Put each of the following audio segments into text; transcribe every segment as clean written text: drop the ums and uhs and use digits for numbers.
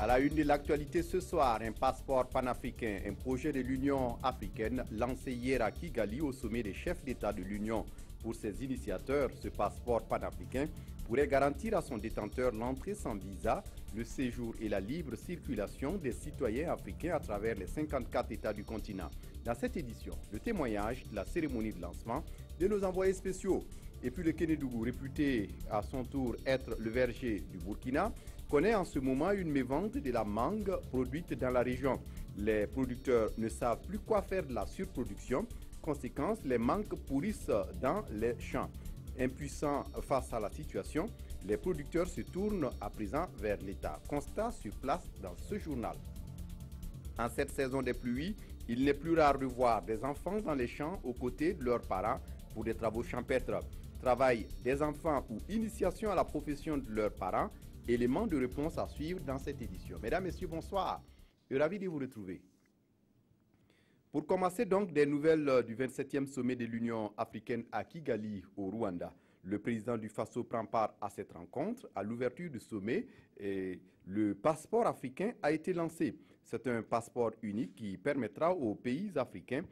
À la une de l'actualité ce soir, un passeport panafricain, un projet de l'Union africaine lancé hier à Kigali au sommet des chefs d'État de l'Union. Pour ses initiateurs, ce passeport panafricain pourrait garantir à son détenteur l'entrée sans visa, le séjour et la libre circulation des citoyens africains à travers les 54 États du continent. Dans cette édition, le témoignage, la cérémonie de lancement de nos envoyés spéciaux. Et puis le Kénédougou, réputé à son tour être le verger du Burkina, connaît en ce moment une mévente de la mangue produite dans la région. Les producteurs ne savent plus quoi faire de la surproduction. Conséquence, les mangues pourrissent dans les champs. Impuissants face à la situation, les producteurs se tournent à présent vers l'État. Constat sur place dans ce journal. En cette saison des pluies, il n'est plus rare de voir des enfants dans les champs aux côtés de leurs parents pour des travaux champêtres. Travail des enfants ou initiation à la profession de leurs parents, éléments de réponse à suivre dans cette édition. Mesdames, Messieurs, bonsoir. Je suis ravi de vous retrouver. Pour commencer donc des nouvelles du 27e sommet de l'Union africaine à Kigali, au Rwanda. Le président du Faso prend part à cette rencontre. À l'ouverture du sommet, le passeport africain a été lancé. C'est un passeport unique qui permettra aux pays africains,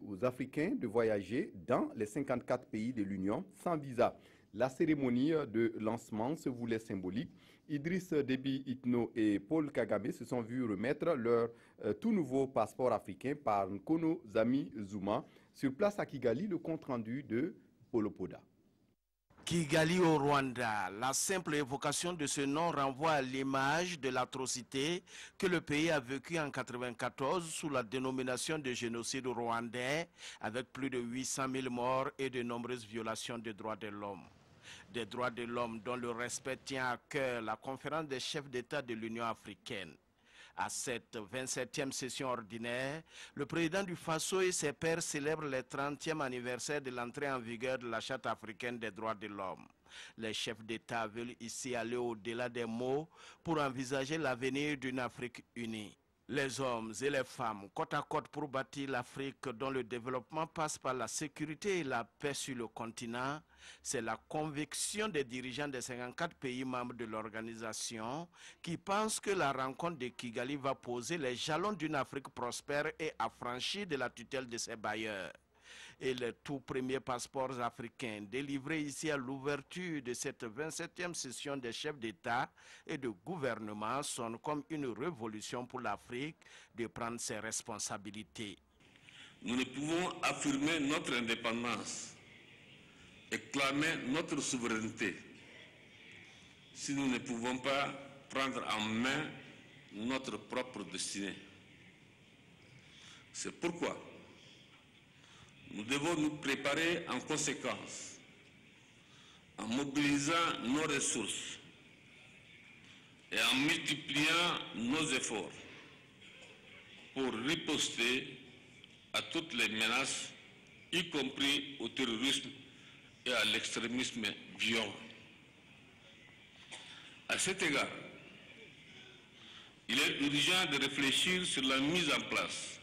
aux Africains de voyager dans les 54 pays de l'Union sans visa. La cérémonie de lancement se voulait symbolique. Idriss Déby Itno et Paul Kagame se sont vus remettre leur tout nouveau passeport africain par Nkono Zami Zuma. Sur place à Kigali, le compte-rendu de Polo Poda. Kigali au Rwanda, la simple évocation de ce nom renvoie à l'image de l'atrocité que le pays a vécue en 1994 sous la dénomination de génocide rwandais, avec plus de 800 000 morts et de nombreuses violations des droits de l'homme. Des droits de l'homme dont le respect tient à cœur la conférence des chefs d'État de l'Union africaine. À cette 27e session ordinaire, le président du Faso et ses pairs célèbrent le 30e anniversaire de l'entrée en vigueur de la Charte africaine des droits de l'homme. Les chefs d'État veulent ici aller au-delà des mots pour envisager l'avenir d'une Afrique unie. Les hommes et les femmes, côte à côte pour bâtir l'Afrique dont le développement passe par la sécurité et la paix sur le continent, c'est la conviction des dirigeants des 54 pays membres de l'organisation qui pensent que la rencontre de Kigali va poser les jalons d'une Afrique prospère et affranchie de la tutelle de ses bailleurs. Et les tout premiers passeports africains délivrés ici à l'ouverture de cette 27e session des chefs d'État et de gouvernement sonnent comme une révolution pour l'Afrique de prendre ses responsabilités. Nous ne pouvons affirmer notre indépendance et clamer notre souveraineté si nous ne pouvons pas prendre en main notre propre destinée. C'est pourquoi nous devons nous préparer en conséquence, en mobilisant nos ressources et en multipliant nos efforts pour riposter à toutes les menaces, y compris au terrorisme et à l'extrémisme violent. À cet égard, il est urgent de réfléchir sur la mise en place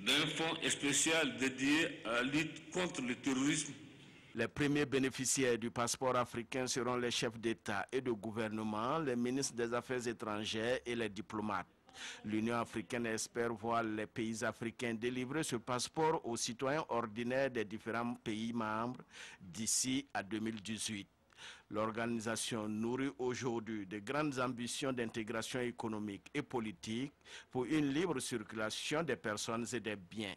d'un fonds spécial dédié à la lutte contre le terrorisme. Les premiers bénéficiaires du passeport africain seront les chefs d'État et de gouvernement, les ministres des Affaires étrangères et les diplomates. L'Union africaine espère voir les pays africains délivrer ce passeport aux citoyens ordinaires des différents pays membres d'ici à 2018. L'organisation nourrit aujourd'hui de grandes ambitions d'intégration économique et politique pour une libre circulation des personnes et des biens.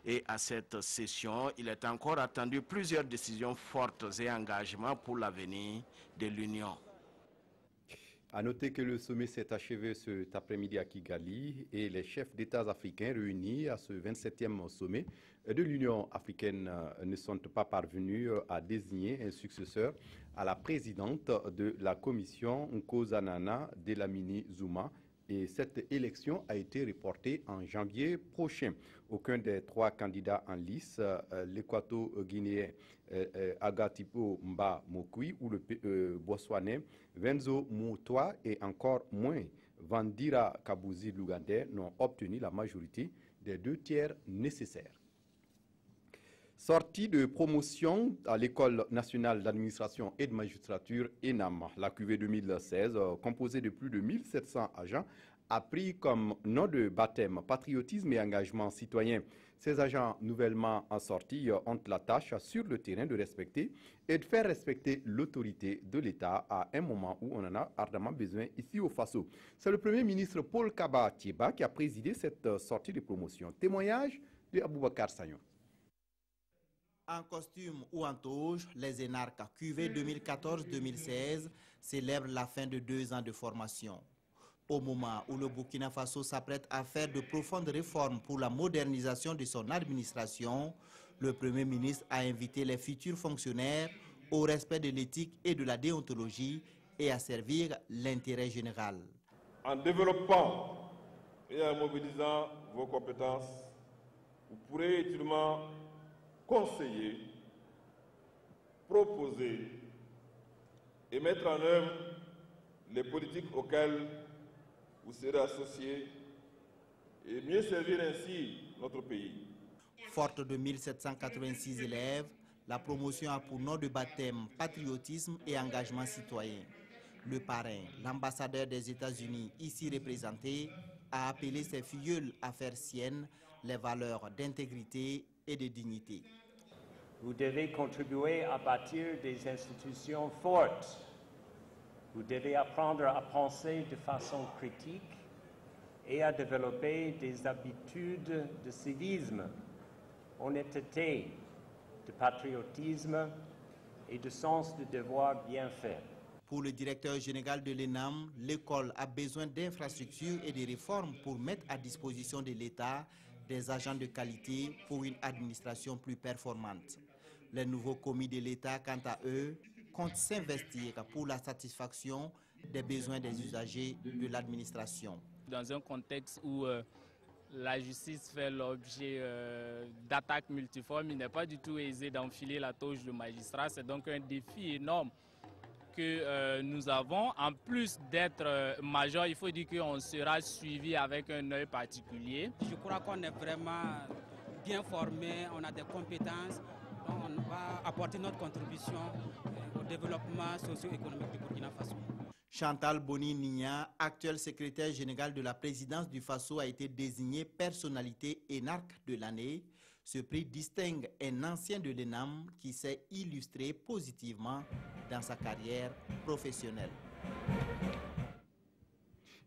Et à cette session, il est encore attendu plusieurs décisions fortes et engagements pour l'avenir de l'Union. À noter que le sommet s'est achevé cet après-midi à Kigali et les chefs d'État africains réunis à ce 27e sommet de l'Union africaine ne sont pas parvenus à désigner un successeur à la présidente de la commission Nkosazana Dlamini Zuma. Et cette élection a été reportée en janvier prochain. Aucun des trois candidats en lice, l'équato-guinéen Agatipo Mba Mokui ou le botswanais Venzo Moutoua et encore moins Vandira Kabuzi l'Ougandais n'ont obtenu la majorité des 2 tiers nécessaires. Sortie de promotion à l'École nationale d'administration et de magistrature ENAM, la QV 2016, composée de plus de 1700 agents, a pris comme nom de baptême patriotisme et engagement citoyen. Ces agents nouvellement en sortie ont la tâche sur le terrain de respecter et de faire respecter l'autorité de l'État à un moment où on en a ardemment besoin ici au Faso. C'est le Premier ministre Paul Kaba Thieba qui a présidé cette sortie de promotion. Témoignage de Aboubakar Sagnon. En costume ou en toge, les énarques QV 2014-2016 célèbrent la fin de 2 ans de formation. Au moment où le Burkina Faso s'apprête à faire de profondes réformes pour la modernisation de son administration, le Premier ministre a invité les futurs fonctionnaires au respect de l'éthique et de la déontologie et à servir l'intérêt général. En développant et en mobilisant vos compétences, vous pourrez utilement conseiller, proposer et mettre en œuvre les politiques auxquelles vous serez associés et mieux servir ainsi notre pays. Forte de 1786 élèves, la promotion a pour nom de baptême patriotisme et engagement citoyen. Le parrain, l'ambassadeur des États-Unis ici représenté, a appelé ses filleuls à faire siennes les valeurs d'intégrité et de dignité. Vous devez contribuer à bâtir des institutions fortes. Vous devez apprendre à penser de façon critique et à développer des habitudes de civisme, honnêteté, de patriotisme et de sens du devoir bien fait. Pour le directeur général de l'ENAM, l'école a besoin d'infrastructures et de réformes pour mettre à disposition de l'État des agents de qualité pour une administration plus performante. Les nouveaux commis de l'État, quant à eux, comptent s'investir pour la satisfaction des besoins des usagers de l'administration. Dans un contexte où la justice fait l'objet d'attaques multiformes, il n'est pas du tout aisé d'enfiler la toge de magistrat. C'est donc un défi énorme que nous avons. En plus d'être major, il faut dire qu'on sera suivi avec un œil particulier. Je crois qu'on est vraiment bien formé, on a des compétences, donc on va apporter notre contribution au développement socio-économique du Burkina Faso. Chantal Boni-Nigna, actuel secrétaire général de la présidence du Faso, a été désignée personnalité énarque de l'année. Ce prix distingue un ancien de l'ENAM qui s'est illustré positivement dans sa carrière professionnelle.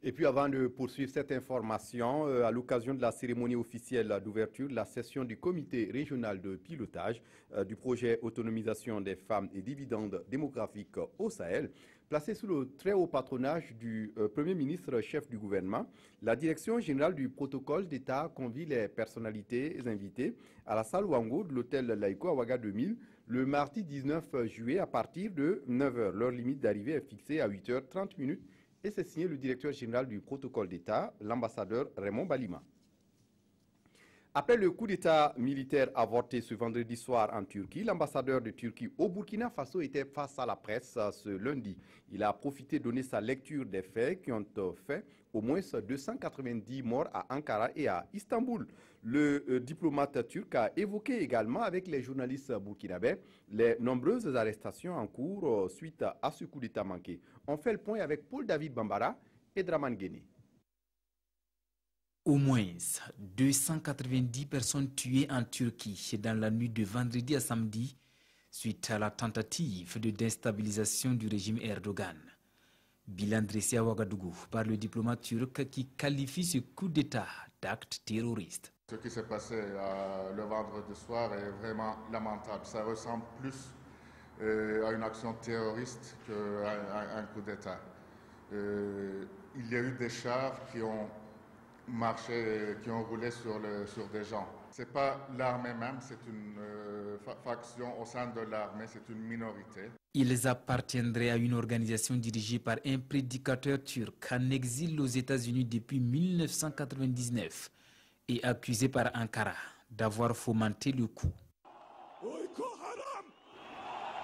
Et puis avant de poursuivre cette information, à l'occasion de la cérémonie officielle d'ouverture de la session du comité régional de pilotage du projet autonomisation des femmes et dividendes démographiques au Sahel, placé sous le très haut patronage du Premier ministre chef du gouvernement, la direction générale du protocole d'État convie les personnalités invitées à la salle Wango de l'hôtel Laïko à Ouaga 2000 le mardi 19 juillet à partir de 9h. Leur limite d'arrivée est fixée à 8h30 et c'est signé le directeur général du protocole d'État, l'ambassadeur Raymond Balima. Après le coup d'État militaire avorté ce vendredi soir en Turquie, l'ambassadeur de Turquie au Burkina Faso était face à la presse ce lundi. Il a profité de donner sa lecture des faits qui ont fait au moins 290 morts à Ankara et à Istanbul. Le diplomate turc a évoqué également avec les journalistes burkinabés les nombreuses arrestations en cours suite à ce coup d'État manqué. On fait le point avec Paul-David Bambara et Draman Guéné. Au moins 290 personnes tuées en Turquie dans la nuit de vendredi à samedi suite à la tentative de déstabilisation du régime Erdogan. Bilan dressé à Ouagadougou par le diplomate turc qui qualifie ce coup d'État d'acte terroriste. Ce qui s'est passé le vendredi soir est vraiment lamentable. Ça ressemble plus à une action terroriste qu'à un coup d'État. Il y a eu des chars qui ont marché, qui ont roulé sur des gens. Ce n'est pas l'armée même, c'est une faction au sein de l'armée, c'est une minorité. Ils appartiendraient à une organisation dirigée par un prédicateur turc en exil aux États-Unis depuis 1999 et accusé par Ankara d'avoir fomenté le coup.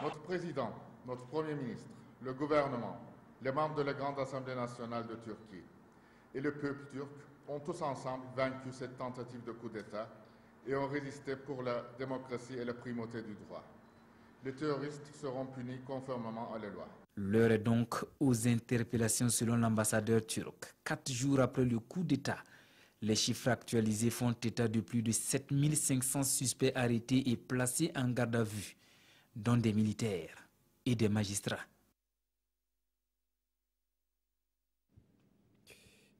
Notre président, notre premier ministre, le gouvernement, les membres de la Grande Assemblée nationale de Turquie et le peuple turc ont tous ensemble vaincu cette tentative de coup d'État et ont résisté pour la démocratie et la primauté du droit. Les terroristes seront punis conformément à la loi. L'heure est donc aux interpellations selon l'ambassadeur turc. 4 jours après le coup d'État, les chiffres actualisés font état de plus de 7500 suspects arrêtés et placés en garde à vue, dont des militaires et des magistrats.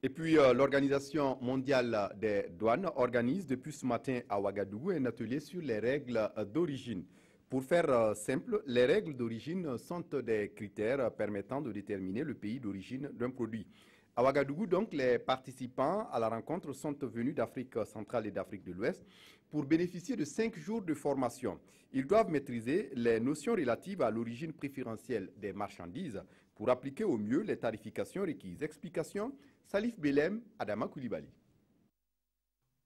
Et puis, l'Organisation mondiale des douanes organise depuis ce matin à Ouagadougou un atelier sur les règles d'origine. Pour faire simple, les règles d'origine sont des critères permettant de déterminer le pays d'origine d'un produit. À Ouagadougou, donc, les participants à la rencontre sont venus d'Afrique centrale et d'Afrique de l'Ouest pour bénéficier de 5 jours de formation. Ils doivent maîtriser les notions relatives à l'origine préférentielle des marchandises pour appliquer au mieux les tarifications requises. Explication, Salif Belem, Adama Koulibaly.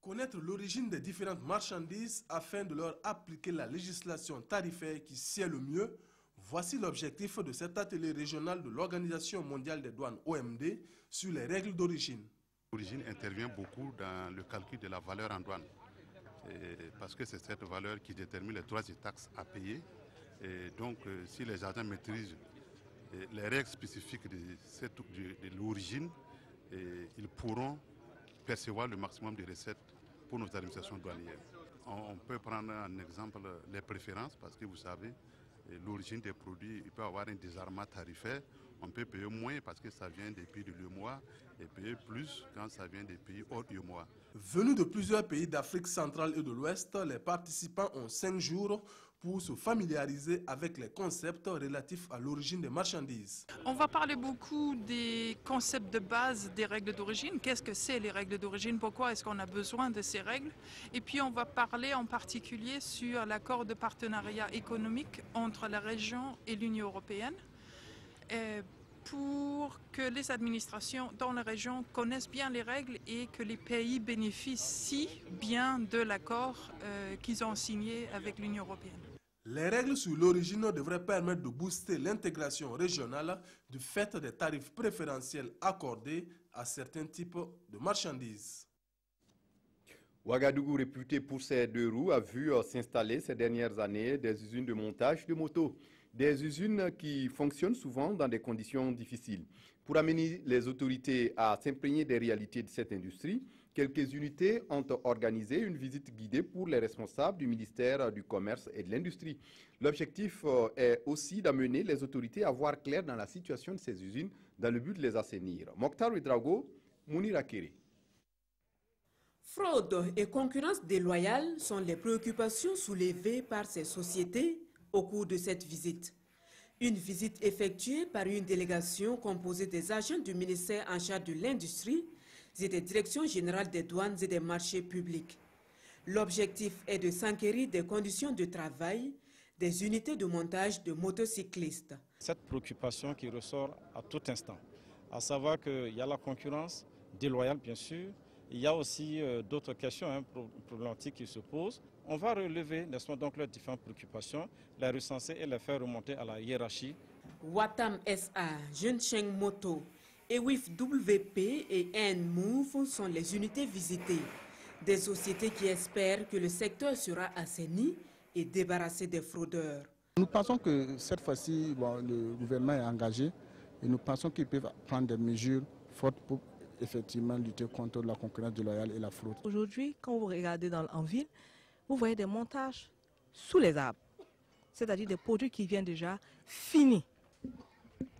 Connaître l'origine des différentes marchandises afin de leur appliquer la législation tarifaire qui sied le mieux, voici l'objectif de cet atelier régional de l'Organisation mondiale des douanes OMD sur les règles d'origine. L'origine intervient beaucoup dans le calcul de la valeur en douane, parce que c'est cette valeur qui détermine les droits et taxes à payer. Et donc, si les agents maîtrisent les règles spécifiques de l'origine, ils pourront percevoir le maximum de recettes pour nos administrations douanières. On peut prendre en exemple les préférences, parce que vous savez, l'origine des produits, il peut y avoir un désarmement tarifaire. On peut payer moins parce que ça vient des pays de l'UEMOA et payer plus quand ça vient des pays hors UEMOA. Venus de plusieurs pays d'Afrique centrale et de l'Ouest, les participants ont 5 jours pour se familiariser avec les concepts relatifs à l'origine des marchandises. On va parler beaucoup des concepts de base des règles d'origine. Qu'est-ce que c'est les règles d'origine? Pourquoi est-ce qu'on a besoin de ces règles? Et puis on va parler en particulier sur l'accord de partenariat économique entre la région et l'Union européenne pour que les administrations dans la région connaissent bien les règles et que les pays bénéficient bien de l'accord qu'ils ont signé avec l'Union européenne. Les règles sur l'origine devraient permettre de booster l'intégration régionale du fait des tarifs préférentiels accordés à certains types de marchandises. Ouagadougou, réputé pour ses 2 roues, a vu s'installer ces dernières années des usines de montage de motos. Des usines qui fonctionnent souvent dans des conditions difficiles. Pour amener les autorités à s'imprégner des réalités de cette industrie, quelques unités ont organisé une visite guidée pour les responsables du ministère du Commerce et de l'Industrie. L'objectif est aussi d'amener les autorités à voir clair dans la situation de ces usines dans le but de les assainir. Mokhtar Ouedraogo, Mounir Akere. Fraude et concurrence déloyale sont les préoccupations soulevées par ces sociétés au cours de cette visite. Une visite effectuée par une délégation composée des agents du ministère en charge de l'industrie et des directions générales des douanes et des marchés publics. L'objectif est de s'enquérir des conditions de travail des unités de montage de motocyclistes. Cette préoccupation qui ressort à tout instant, à savoir qu'il y a la concurrence déloyale bien sûr, il y a aussi d'autres questions problématiques qui se posent. On va relever donc leurs différentes préoccupations, les recenser et les faire remonter à la hiérarchie. Watam SA, Juncheng Moto, EWIF WP et N-Move sont les unités visitées. Des sociétés qui espèrent que le secteur sera assaini et débarrassé des fraudeurs. Nous pensons que cette fois-ci, le gouvernement est engagé et nous pensons qu'ils peuvent prendre des mesures fortes pour effectivement lutter contre la concurrence déloyale et la fraude. Aujourd'hui, quand vous regardez en ville, vous voyez des montages sous les arbres, c'est-à-dire des produits qui viennent déjà finis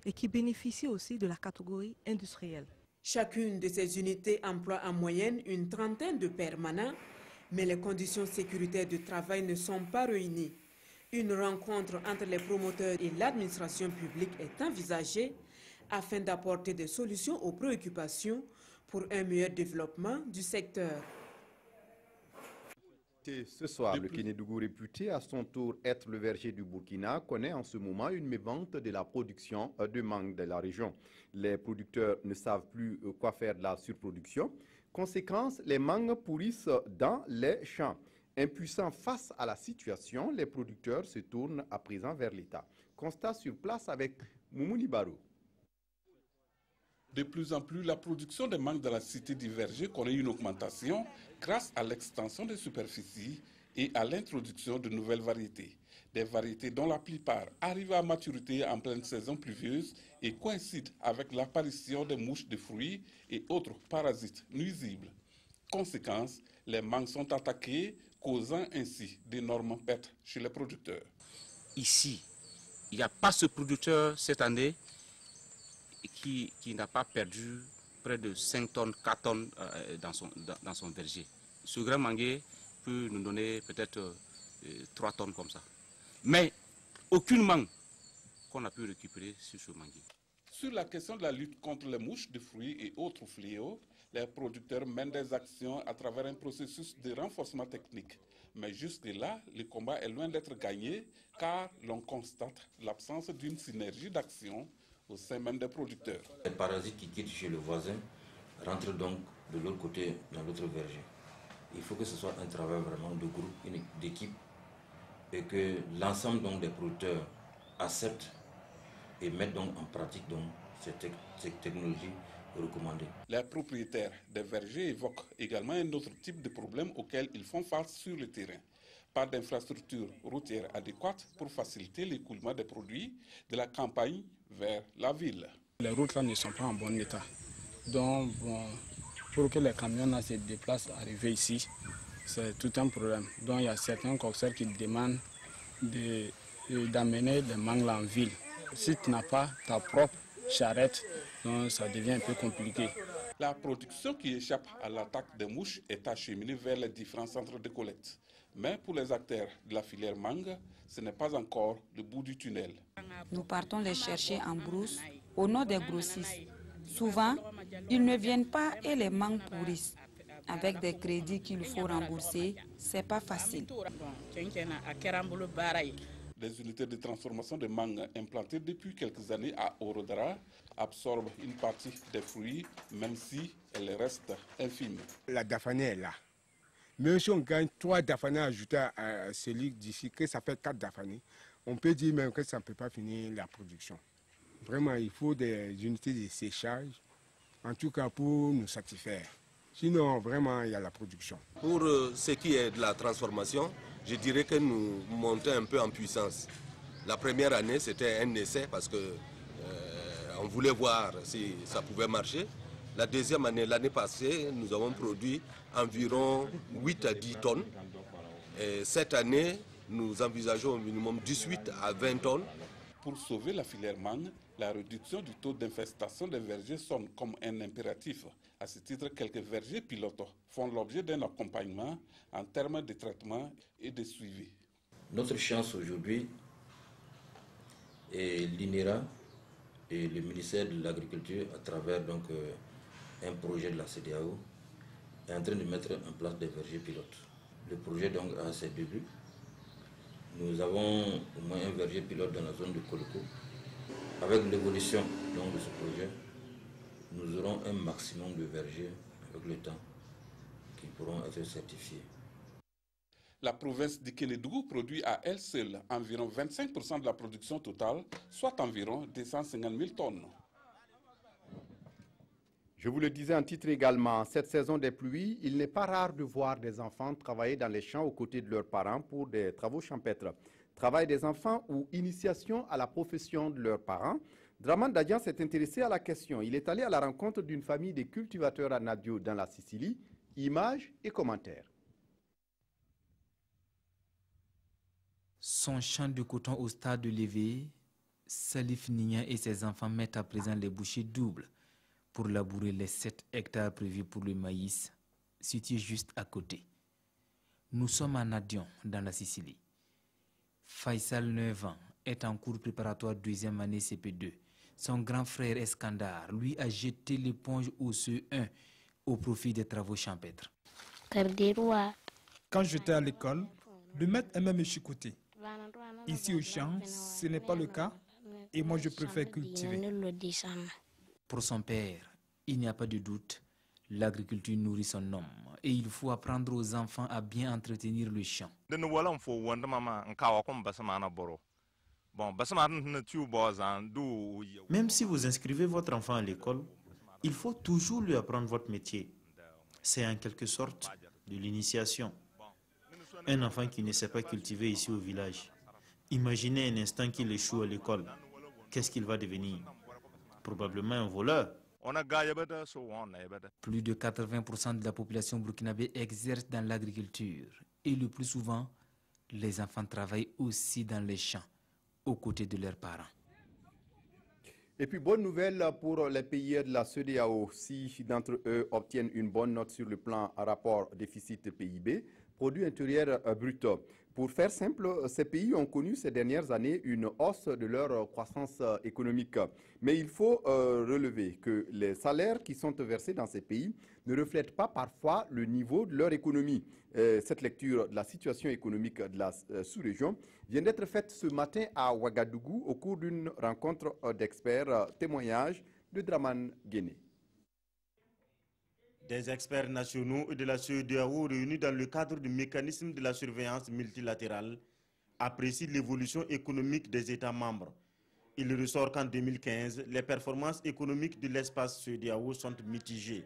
et qui bénéficient aussi de la catégorie industrielle. Chacune de ces unités emploie en moyenne une trentaine de permanents, mais les conditions sécuritaires de travail ne sont pas réunies. Une rencontre entre les promoteurs et l'administration publique est envisagée afin d'apporter des solutions aux préoccupations pour un meilleur développement du secteur. Ce soir, le Kénédougou, réputé à son tour être le verger du Burkina, connaît en ce moment une mévente de la production de mangue de la région. Les producteurs ne savent plus quoi faire de la surproduction. Conséquence, les mangues pourrissent dans les champs. Impuissants face à la situation, les producteurs se tournent à présent vers l'État. Constat sur place avec Moumouni Barou. De plus en plus, la production de mangue dans la cité du verger connaît une augmentation grâce à l'extension des superficies et à l'introduction de nouvelles variétés. Des variétés dont la plupart arrivent à maturité en pleine saison pluvieuse et coïncident avec l'apparition des mouches de fruits et autres parasites nuisibles. Conséquence, les mangues sont attaquées, causant ainsi d'énormes pertes chez les producteurs. Ici, il n'y a pas ce producteur cette année qui n'a pas perdu près de 5 tonnes, 4 tonnes dans son verger. Ce grain manguier peut nous donner peut-être 3 tonnes comme ça. Mais aucune mangue qu'on a pu récupérer sur ce manguier. Sur la question de la lutte contre les mouches de fruits et autres fléaux, les producteurs mènent des actions à travers un processus de renforcement technique. Mais jusque-là, le combat est loin d'être gagné car l'on constate l'absence d'une synergie d'action au sein même des producteurs. Les parasites qui quittent chez le voisin rentrent donc de l'autre côté dans l'autre verger. Il faut que ce soit un travail vraiment de groupe, d'équipe, et que l'ensemble donc des producteurs acceptent et mettent donc en pratique donc ces technologies recommandées. Les propriétaires des vergers évoquent également un autre type de problème auquel ils font face sur le terrain. Pas d'infrastructures routières adéquates pour faciliter l'écoulement des produits de la campagne vers la ville. Les routes là ne sont pas en bon état. Donc, pour que les camions se déplacent, arriver ici, c'est tout un problème. Donc, il y a certains coxeurs qui demandent d'amener les mangues en ville. Si tu n'as pas ta propre charrette, donc ça devient un peu compliqué. La production qui échappe à l'attaque des mouches est acheminée vers les différents centres de collecte. Mais pour les acteurs de la filière mangue, ce n'est pas encore le bout du tunnel. Nous partons les chercher en brousse au nom des grossistes. Souvent, ils ne viennent pas et les mangues pourrissent. Avec des crédits qu'il faut rembourser, c'est pas facile. Des unités de transformation de mangue implantées depuis quelques années à Orodara absorbent une partie des fruits, même si elles restent infimes. La dafanée est là. Même si on gagne 3 dafanés ajoutés à celui d'ici, que ça fait 4 dafanés, on peut dire même que ça ne peut pas finir la production. Vraiment, il faut des unités de séchage, en tout cas pour nous satisfaire. Sinon, vraiment, il y a la production. Pour ce qui est de la transformation, je dirais que nous montons un peu en puissance. La première année, c'était un essai parce que on voulait voir si ça pouvait marcher. La deuxième année, l'année passée, nous avons produit environ 8 à 10 tonnes. Et cette année, nous envisageons au minimum 18 à 20 tonnes. Pour sauver la filière mangue, la réduction du taux d'infestation des vergers sonne comme un impératif. À ce titre, quelques vergers pilotes font l'objet d'un accompagnement en termes de traitement et de suivi. Notre chance aujourd'hui est l'INERA et le ministère de l'Agriculture, à travers donc, un projet de la CEDEAO, est en train de mettre en place des vergers pilotes. Le projet donc a ses débuts. Nous avons au moins un verger pilote dans la zone de Koloko. Avec l'évolution de ce projet, nous aurons un maximum de vergers avec le temps qui pourront être certifiés. La province du Kénédougou produit à elle seule environ 25% de la production totale, soit environ 250 000 tonnes. Je vous le disais en titre également, cette saison des pluies, il n'est pas rare de voir des enfants travailler dans les champs aux côtés de leurs parents pour des travaux champêtres. Travail des enfants ou initiation à la profession de leurs parents. Draman Dadian s'est intéressé à la question. Il est allé à la rencontre d'une famille de cultivateurs à Nadio dans la Sicile. Images et commentaires. Son champ de coton au stade de l'éveil, Salif Nia et ses enfants mettent à présent les bouchées doubles pour labourer les 7 hectares prévus pour le maïs, situé juste à côté. Nous sommes à Nadion, dans la Sicile. Faisal, 9 ans, est en cours préparatoire 2e année CP2. Son grand frère Eskandar, lui, a jeté l'éponge au CE1 au profit des travaux champêtres. Quand j'étais à l'école, le maître aimait me chicoter. Ici au champ, ce n'est pas le cas et moi je préfère cultiver. Pour son père, il n'y a pas de doute, l'agriculture nourrit son homme et il faut apprendre aux enfants à bien entretenir le champ. Même si vous inscrivez votre enfant à l'école, Il faut toujours lui apprendre votre métier. C'est en quelque sorte de l'initiation. Un enfant qui ne sait pas cultiver ici au village, imaginez un instant qu'il échoue à l'école. Qu'est-ce qu'il va devenir? Probablement un voleur. Plus de 80% de la population burkinabé exerce dans l'agriculture et le plus souvent, les enfants travaillent aussi dans les champs aux côtés de leurs parents. Et puis, bonne nouvelle pour les pays de la CEDEAO. 6 d'entre eux obtiennent une bonne note sur le plan rapport déficit PIB, produit intérieur brut. Pour faire simple, ces pays ont connu ces dernières années une hausse de leur croissance économique. Mais il faut relever que les salaires qui sont versés dans ces pays ne reflètent pas parfois le niveau de leur économie. Cette lecture de la situation économique de la sous-région vient d'être faite ce matin à Ouagadougou au cours d'une rencontre d'experts. Témoignage de Draman Guéné. Des experts nationaux et de la CEDEAO réunis dans le cadre du mécanisme de la surveillance multilatérale apprécient l'évolution économique des États membres. Il ressort qu'en 2015, les performances économiques de l'espace CEDEAO sont mitigées.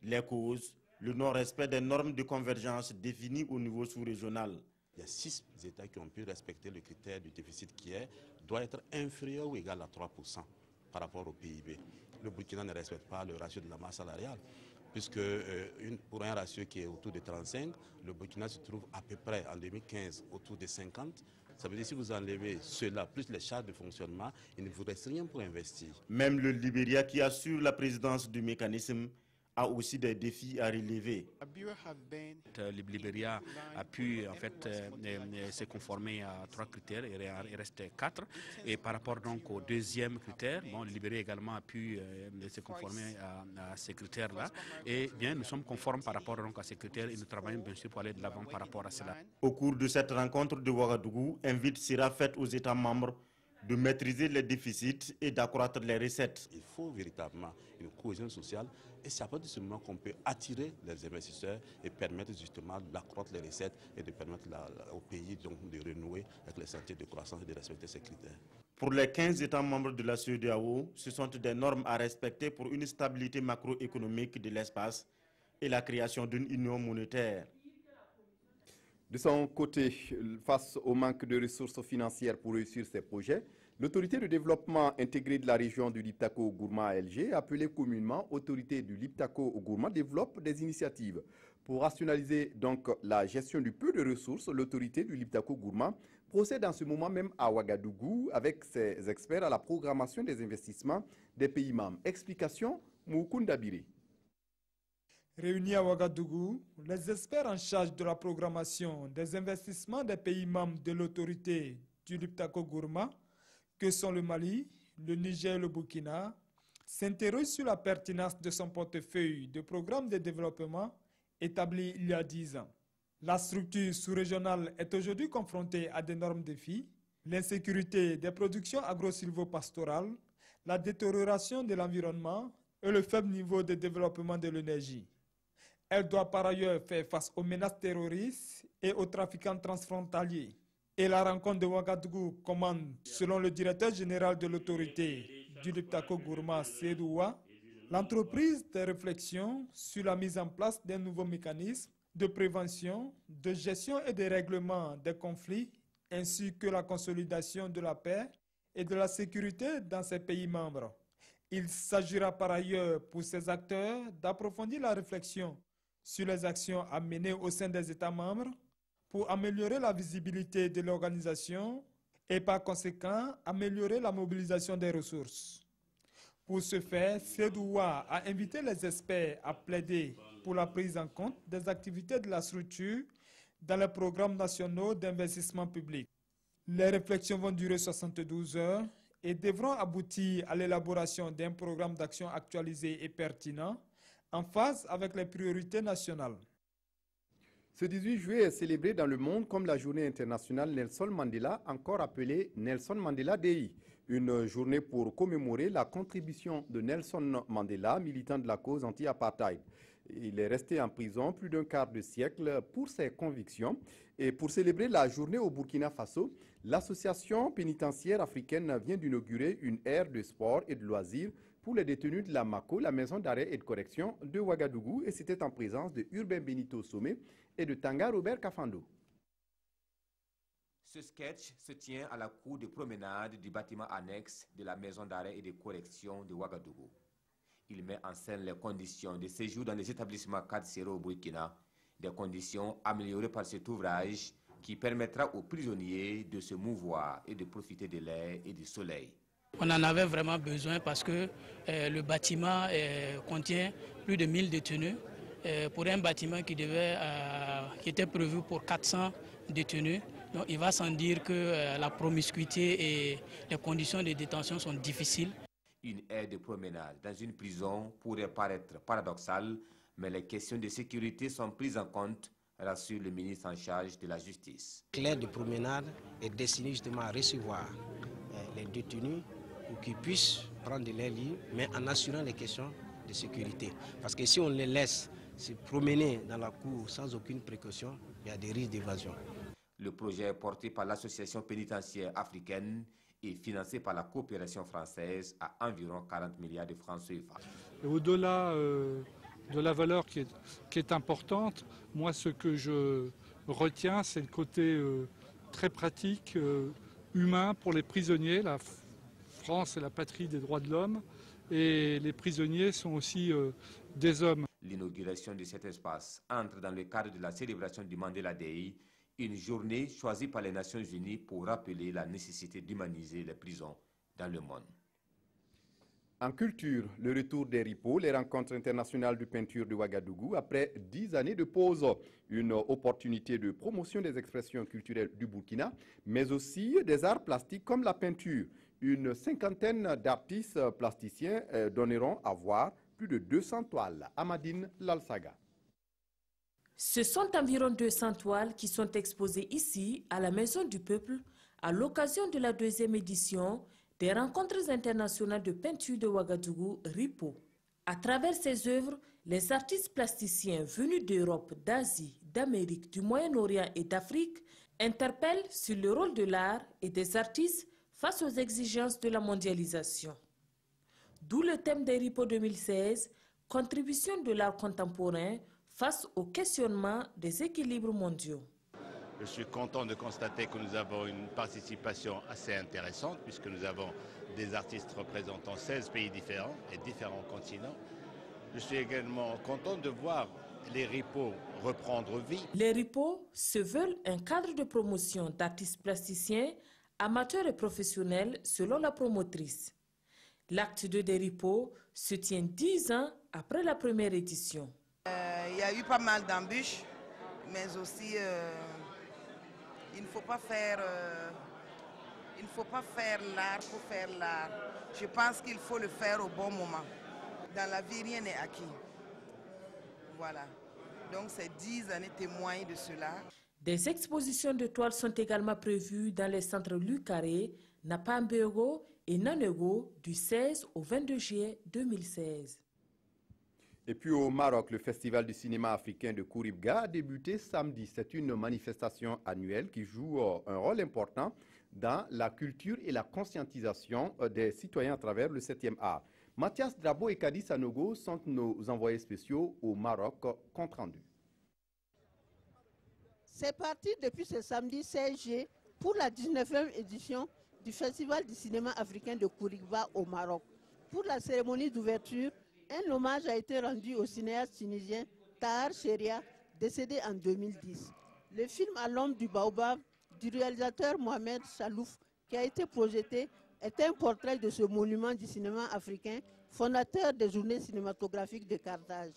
Les causes, le non-respect des normes de convergence définies au niveau sous-régional. Il y a 6 États qui ont pu respecter le critère du déficit qui doit être inférieur ou égal à 3% par rapport au PIB. Le Burkina ne respecte pas le ratio de la masse salariale, puisque pour un ratio qui est autour de 35, le Burkina se trouve à peu près en 2015 autour de 50. Ça veut dire que si vous enlevez cela, plus les charges de fonctionnement, il ne vous reste rien pour investir. Même le Libéria, qui assure la présidence du mécanisme, a aussi des défis à relever. Le Libéria a pu en fait se conformer à 3 critères, il reste 4. Et par rapport donc au deuxième critère, bon, le Libéria également a pu se conformer à ces critères-là. Et bien, nous sommes conformes par rapport donc à ces critères et nous travaillons bien sûr pour aller de l'avant par rapport à cela. Au cours de cette rencontre de Ouagadougou, invite sera faite aux États membres de maîtriser les déficits et d'accroître les recettes. Il faut véritablement une cohésion sociale et c'est à partir de ce moment qu'on peut attirer les investisseurs et permettre justement d'accroître les recettes et de permettre au pays donc, de renouer avec les sentiers de croissance et de respecter ces critères. Pour les 15 États membres de la CEDEAO, ce sont des normes à respecter pour une stabilité macroéconomique de l'espace et la création d'une union monétaire. De son côté, face au manque de ressources financières pour réussir ces projets, l'autorité de développement intégrée de la région du Liptako-Gourma ALG, appelée communément Autorité du Liptako-Gourma, développe des initiatives. Pour rationaliser donc la gestion du peu de ressources, l'autorité du Liptako-Gourma procède en ce moment même à Ouagadougou avec ses experts à la programmation des investissements des pays membres. Explication, Moukounda Biri. Réunis à Ouagadougou, les experts en charge de la programmation des investissements des pays membres de l'autorité du Liptako-Gourma, que sont le Mali, le Niger et le Burkina, s'interrogent sur la pertinence de son portefeuille de programmes de développement établi il y a 10 ans. La structure sous-régionale est aujourd'hui confrontée à d'énormes défis, l'insécurité des productions agro-silvopastorales, la détérioration de l'environnement et le faible niveau de développement de l'énergie. Elle doit par ailleurs faire face aux menaces terroristes et aux trafiquants transfrontaliers. Et la rencontre de Ouagadougou commande, selon le directeur général de l'autorité du Liptako-Gourma, Seydouwa, l'entreprise de réflexion sur la mise en place d'un nouveau mécanisme de prévention, de gestion et de règlement des conflits, ainsi que la consolidation de la paix et de la sécurité dans ces pays membres. Il s'agira par ailleurs pour ces acteurs d'approfondir la réflexion sur les actions à mener au sein des États membres pour améliorer la visibilité de l'organisation et par conséquent améliorer la mobilisation des ressources. Pour ce faire, Seydouwa a invité les experts à plaider pour la prise en compte des activités de la structure dans les programmes nationaux d'investissement public. Les réflexions vont durer 72 heures et devront aboutir à l'élaboration d'un programme d'action actualisé et pertinent en phase avec les priorités nationales. Ce 18 juillet est célébré dans le monde comme la journée internationale Nelson Mandela, encore appelée Nelson Mandela Day. Une journée pour commémorer la contribution de Nelson Mandela, militant de la cause anti-apartheid. Il est resté en prison plus d'un quart de siècle pour ses convictions. Et pour célébrer la journée au Burkina Faso, l'association pénitentiaire africaine vient d'inaugurer une aire de sport et de loisirs pour les détenus de la MACO, la maison d'arrêt et de correction de Ouagadougou. Et c'était en présence de Urbain Benito Somé et de Tanga Robert Kafando. Ce sketch se tient à la cour de promenade du bâtiment annexe de la maison d'arrêt et de correction de Ouagadougou. Il met en scène les conditions de séjour dans les établissements carcéraux au Burkina, des conditions améliorées par cet ouvrage qui permettra aux prisonniers de se mouvoir et de profiter de l'air et du soleil. On en avait vraiment besoin parce que le bâtiment contient plus de 1000 détenus. Pour un bâtiment qui était prévu pour 400 détenus, donc il va sans dire que la promiscuité et les conditions de détention sont difficiles. Une aire de promenade dans une prison pourrait paraître paradoxale, mais les questions de sécurité sont prises en compte, rassure le ministre en charge de la Justice. L'aire de promenade est destinée justement à recevoir les détenus pour qu'ils puissent prendre leur lit, mais en assurant les questions de sécurité. Parce que si on les laisse se promener dans la cour sans aucune précaution, il y a des risques d'évasion. Le projet est porté par l'Association pénitentiaire africaine et financé par la coopération française à environ 40 milliards de francs CFA. Au-delà de la valeur qui est importante, moi ce que je retiens, c'est le côté très pratique, humain pour les prisonniers. La France est la patrie des droits de l'homme et les prisonniers sont aussi des hommes. L'inauguration de cet espace entre dans le cadre de la célébration du Mandela Day, une journée choisie par les Nations Unies pour rappeler la nécessité d'humaniser les prisons dans le monde. En culture, le retour des RIPO, les rencontres internationales de peinture de Ouagadougou, après 10 années de pause. Une opportunité de promotion des expressions culturelles du Burkina, mais aussi des arts plastiques comme la peinture. Une cinquantaine d'artistes plasticiens donneront à voir plus de 200 toiles. Amadine Lalsaga. Ce sont environ 200 toiles qui sont exposées ici, à la Maison du Peuple, à l'occasion de la 2e édition des rencontres internationales de peinture de Ouagadougou, RIPO. À travers ces œuvres, les artistes plasticiens venus d'Europe, d'Asie, d'Amérique, du Moyen-Orient et d'Afrique interpellent sur le rôle de l'art et des artistes face aux exigences de la mondialisation. D'où le thème des RIPO 2016, contribution de l'art contemporain face au questionnement des équilibres mondiaux. Je suis content de constater que nous avons une participation assez intéressante puisque nous avons des artistes représentant 16 pays différents et différents continents. Je suis également content de voir les RIPO reprendre vie. Les RIPO se veulent un cadre de promotion d'artistes plasticiens, amateurs et professionnels selon la promotrice. L'acte 2 des RIPO se tient 10 ans après la première édition. Il y a eu pas mal d'embûches, mais aussi il ne faut pas faire l'art pour faire l'art. Je pense qu'il faut le faire au bon moment. Dans la vie, rien n'est acquis. Voilà. Donc ces 10 années témoignent de cela. Des expositions de toiles sont également prévues dans les centres Lucaré, Napambego et Nanego du 16 au 22 juillet 2016. Et puis au Maroc, le Festival du cinéma africain de Kouribga a débuté samedi. C'est une manifestation annuelle qui joue un rôle important dans la culture et la conscientisation des citoyens à travers le 7e art. Mathias Drabo et Kadi Sanogo sont nos envoyés spéciaux au Maroc. Compte rendu. C'est parti depuis ce samedi 16 juillet pour la 19e édition du Festival du cinéma africain de Kouribga au Maroc. Pour la cérémonie d'ouverture, un hommage a été rendu au cinéaste tunisien Tahar Cheria, décédé en 2010. Le film À l'ombre du baobab du réalisateur Mohamed Chalouf, qui a été projeté, est un portrait de ce monument du cinéma africain, fondateur des journées cinématographiques de Carthage.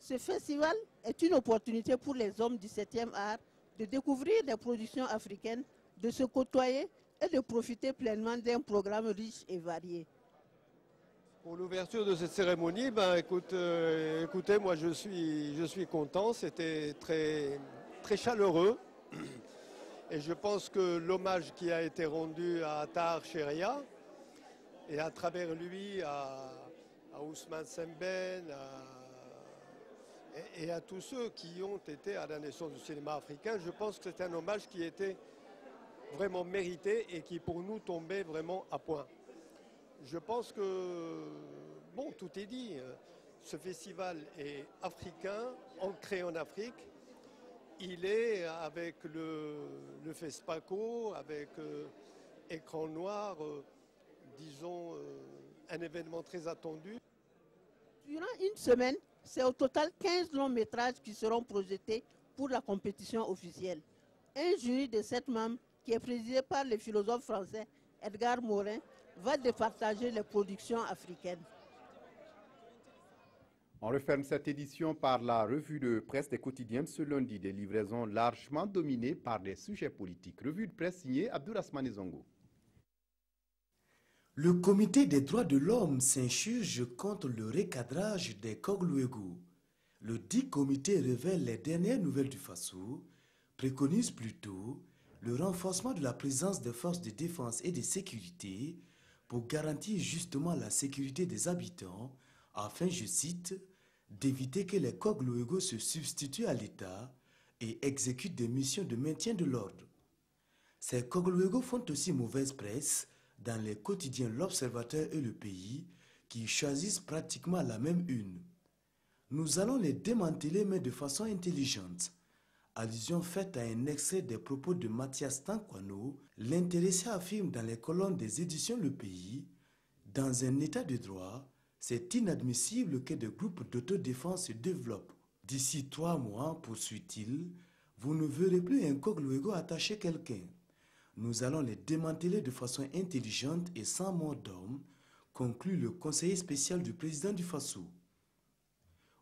Ce festival est une opportunité pour les hommes du 7e art de découvrir des productions africaines, de se côtoyer et de profiter pleinement d'un programme riche et varié. Pour l'ouverture de cette cérémonie, écoutez, moi je suis content, c'était très chaleureux. Et je pense que l'hommage qui a été rendu à Tahar Cheria, et à travers lui à Ousmane Sembène, Et à tous ceux qui ont été à la naissance du cinéma africain, je pense que c'est un hommage qui était vraiment mérité et qui pour nous tombait vraiment à point. Je pense que, bon, tout est dit. Ce festival est africain, ancré en Afrique. Il est avec le FESPACO, avec Écran Noir, disons, un événement très attendu. Durant une semaine, c'est au total 15 longs métrages qui seront projetés pour la compétition officielle. Un jury de 7 membres, qui est présidé par le philosophe français Edgar Morin, va départager les productions africaines. On referme cette édition par la revue de presse des quotidiens ce lundi, des livraisons largement dominées par des sujets politiques. Revue de presse signée Abdourahmane Zongo. Le comité des droits de l'homme s'insurge contre le recadrage des Kogluego. Le dit comité révèle les dernières nouvelles du Faso, préconise plutôt le renforcement de la présence des forces de défense et de sécurité pour garantir justement la sécurité des habitants afin, je cite, d'éviter que les Kogluego se substituent à l'État et exécutent des missions de maintien de l'ordre. Ces Kogluego font aussi mauvaise presse dans les quotidiens L'Observateur et Le Pays, qui choisissent pratiquement la même une. Nous allons les démanteler, mais de façon intelligente. Allusion faite à un extrait des propos de Mathias Tankwano, l'intéressé affirme dans les colonnes des éditions Le Pays, « Dans un état de droit, c'est inadmissible que des groupes d'autodéfense se développent. D'ici 3 mois, poursuit-il, vous ne verrez plus un Kogluego attacher quelqu'un. Nous allons les démanteler de façon intelligente et sans mort d'homme, conclut le conseiller spécial du président du Faso.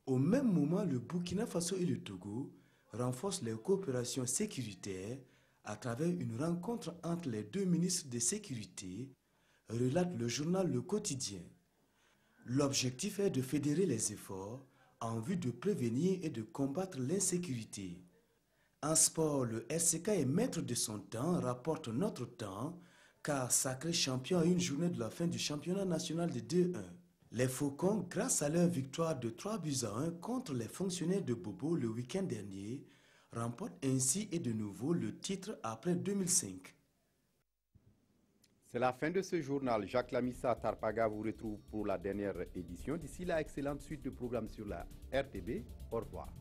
Au même moment, le Burkina Faso et le Togo renforcent les coopérations sécuritaires à travers une rencontre entre les 2 ministres de sécurité, relate le journal Le Quotidien. L'objectif est de fédérer les efforts en vue de prévenir et de combattre l'insécurité. En sport, le RCK est maître de son temps, rapporte Notre Temps, car sacré champion à une journée de la fin du championnat national de 2-1. Les Faucons, grâce à leur victoire de 3-1 contre les fonctionnaires de Bobo le week-end dernier, remportent ainsi et de nouveau le titre après 2005. C'est la fin de ce journal. Jacques Lamissa Tarpaga vous retrouve pour la dernière édition. D'ici là, excellente suite de programmes sur la RTB. Au revoir.